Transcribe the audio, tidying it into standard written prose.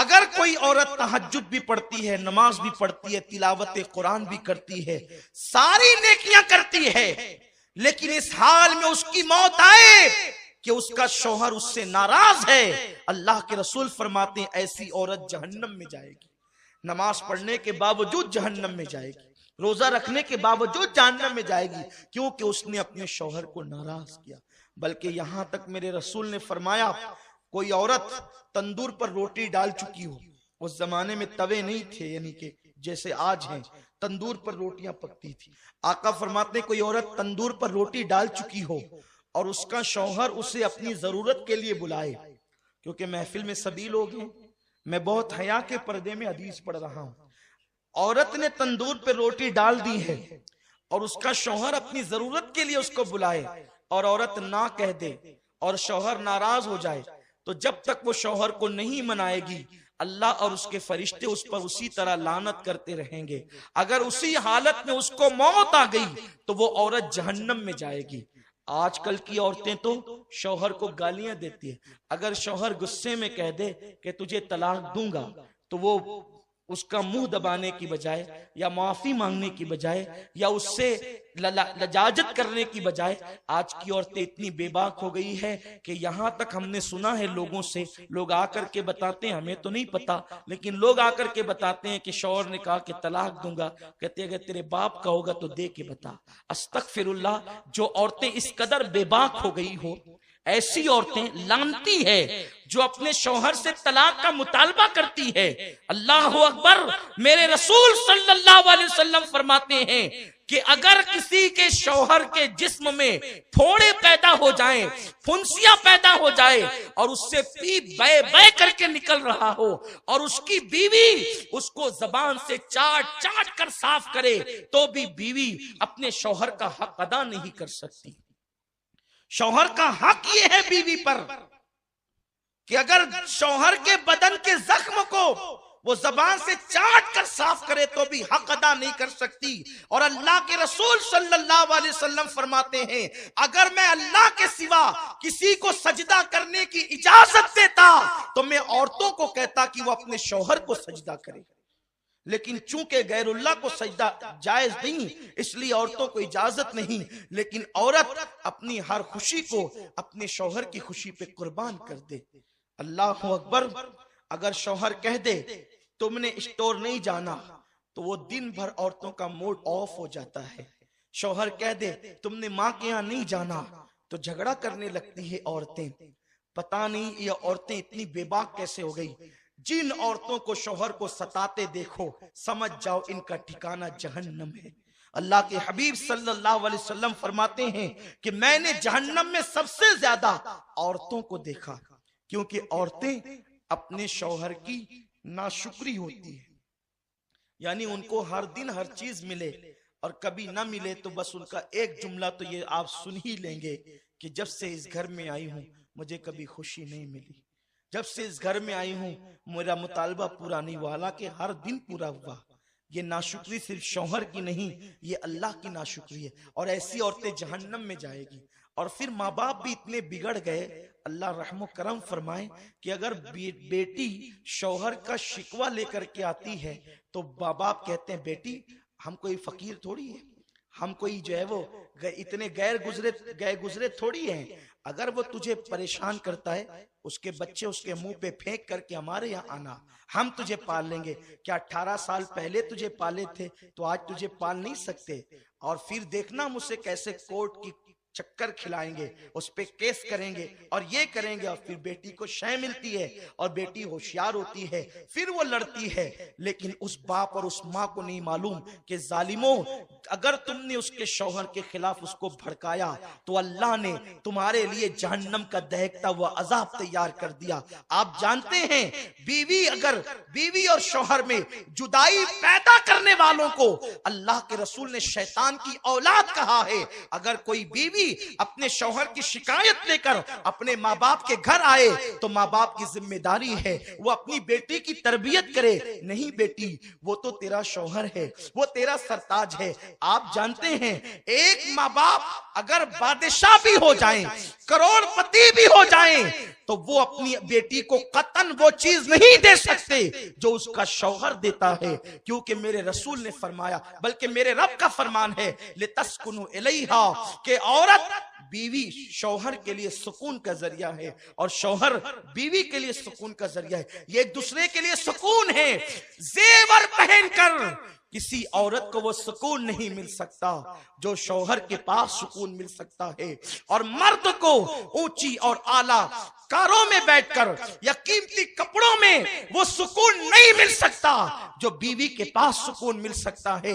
अगर कोई औरत तहज्जुद भी पढ़ती है, नमाज भी पढ़ती है, तिलावत कुरान भी करती है, सारी नेकियां करती है, लेकिन इस हाल में उसकी मौत आए कि उसका शौहर उससे नाराज है, अल्लाह के रसूल फरमाते हैं ऐसी औरत जहन्नम में जाएगी। नमाज पढ़ने के बावजूद जहन्नम में जाएगी, रोजा रखने के बावजूद जहन्नम में जाएगी, क्योंकि उसने अपने शौहर को नाराज किया। बल्कि यहां तक मेरे रसूल ने फरमाया कोई औरत तंदूर पर रोटी डाल चुकी हो, उस जमाने में तवे नहीं थे यानी कि जैसे आज हैं, तंदूर पर रोटियां पकती थी। आका फरमाते कोई औरत तंदूर पर रोटी डाल चुकी हो और उसका शौहर उसे अपनी जरूरत के लिए बुलाए, क्योंकि महफिल में सभी लोग हैं, मैं बहुत हया के पर्दे में हदीस पढ़ रहा हूं, औरत ने तंदूर पे रोटी डाल दी है और उसका शौहर अपनी जरूरत के लिए उसको बुलाए और औरत ना कह दे और शौहर नाराज हो जाए, तो जब तक वो शौहर को नहीं मनाएगी अल्लाह और उसके फरिश्ते उस पर उसी तरह लानत करते रहेंगे। अगर उसी हालत में उसको मौत आ गई तो वो औरत जहन्नम में जाएगी। आजकल की औरतें तो शौहर को गालियां देती है, अगर शौहर गुस्से में कह दे कि तुझे तलाक दूंगा तो वो उसका मुंह दबाने की बजाय या माफी मांगने की बजाय या उससे लजाजत करने की बजाय आज की औरतें इतनी बेबाक हो गई है कि यहां तक हमने सुना है लोगों से, लोग आकर के बताते हैं, हमें तो नहीं पता, लेकिन लोग आकर के बताते हैं कि शौहर ने कहा कि तलाक दूंगा, कहते अगर तेरे बाप का होगा तो दे के बता। अस्तगफिरुल्लाह, जो औरतें इस कदर बेबाक हो गई हो, ऐसी औरतें लानती है जो अपने शौहर से तलाक का मुतालबा करती है। अल्लाह अकबर, मेरे रसूल सल्लल्लाहु अलैहि वसल्लम फरमाते हैं कि अगर किसी के शौहर के जिस्म में फोड़े पैदा हो जाएं, फुंसियां पैदा हो जाए और उससे पी बे बे करके निकल रहा हो और उसकी बीवी उसको जबान से चाट चाट कर साफ करे, तो भी बीवी अपने शौहर का हक अदा नहीं कर सकती। शौहर का हक ये है बीवी पर कि अगर शौहर के बदन के जख्म को वो जबान से चाट कर साफ करे तो भी हक अदा नहीं कर सकती। और अल्लाह के रसूल सल्लल्लाहु अलैहि वसल्लम फरमाते हैं अगर मैं अल्लाह के सिवा किसी को सजदा करने की इजाजत देता तो मैं औरतों को कहता कि वो अपने शौहर को सजदा करे, लेकिन चूंकि गैरुल्लाह को सजदा जायज नहीं इसलिए औरतों को इजाजत नहीं, लेकिन औरत अपनी हर खुशी को अपने शौहर की खुशी पे कुर्बान कर दे। अल्लाह अकबर, अगर शौहर कह दे तुमने स्टोर नहीं जाना तो वो दिन भर औरतों का मूड ऑफ हो जाता है। शौहर कह दे तुमने माँ के यहाँ नहीं जाना तो झगड़ा करने लगती है औरतें। पता नहीं ये औरतें इतनी बेबाक कैसे हो गई। जिन औरतों को शौहर को सताते देखो समझ जाओ इनका ठिकाना जहन्नम है। अल्लाह के हबीब सल्लल्लाहु अलैहि वसल्लम फरमाते हैं कि मैंने जहन्नम में सबसे ज्यादा औरतों को देखा, क्योंकि औरतें अपने शौहर की नाशुक्री होती है, यानी उनको हर दिन हर चीज मिले और कभी ना मिले तो बस उनका एक जुमला तो ये आप सुन ही लेंगे कि जब से इस घर में आई हूं मुझे कभी खुशी नहीं मिली, जब से इस घर में आई हूं मेरा मुतालबा पूरा नहीं हुआ, हालांकि हर दिन पूरा हुआ। ये नाशुक्री सिर्फ शौहर की नहीं, ये अल्लाह की नाशुक्री है और ऐसी औरतें जहन्नम में जाएगी। और फिर माँ बाप भी इतने बिगड़ गए, अल्लाह रहमो करम फरमाए कि अगर बेटी शौहर का शिकवा लेकर के आती है तो माँ बाप कहते हैं बेटी हम कोई फकीर थोड़ी है, हम कोई जो है वो इतने गैर गुजरे थोड़ी हैं, अगर वो तुझे परेशान करता है उसके बच्चे उसके मुंह पे फेंक करके हमारे यहाँ आना, हम तुझे पाल लेंगे। क्या 18 साल पहले तुझे पाले थे तो आज तुझे पाल नहीं सकते? और फिर देखना मुझसे कैसे कोर्ट की चक्कर खिलाएंगे, उस पे केस करेंगे और ये करेंगे। और फिर बेटी को शय मिलती है और बेटी होशियार होती है, फिर वो लड़ती है, लेकिन उस बाप और उस माँ को नहीं मालूम कि जालिमों अगर तुमने उसके शौहर के खिलाफ उसको भड़काया तो अल्लाह ने तुम्हारे लिए जहन्नम का दहकता हुआ अजाब तैयार कर दिया। आप जानते हैं बीवी और शौहर में जुदाई पैदा करने वालों को अल्लाह के रसूल ने शैतान की औलाद कहा है। अगर कोई बीवी बेटी अपने शौहर की शिकायत लेकर अपने माँ बाप के घर आए तो माँ बाप की जिम्मेदारी है वो अपनी बेटी की तरबियत करे। नहीं बेटी, वो तो तेरा शौहर है, वो तेरा सरताज है। आप जानते हैं एक माँ बाप अगर बादशाह भी हो जाएं, करोड़पति भी हो जाएं, तो वो अपनी बेटी को कतन वो चीज नहीं दे सकते जो उसका शौहर देता है, क्योंकि मेरे रसूल ने फरमाया, बल्कि मेरे रब का फरमान है, लितस्कुनु इलैहा, कि औरत बीवी शौहर के लिए सुकून का जरिया है और शौहर बीवी के लिए सुकून का जरिया है। ये एक दूसरे के लिए सुकून है। जेवर पहनकर किसी औरत को वो सुकून नहीं मिल सकता जो शौहर के पास सुकून मिल सकता है। और मर्द को ऊंची और आला कारों में बैठकर या कीमती कपड़ों में वो सुकून नहीं मिल सकता जो बीवी के पास सुकून मिल सकता है।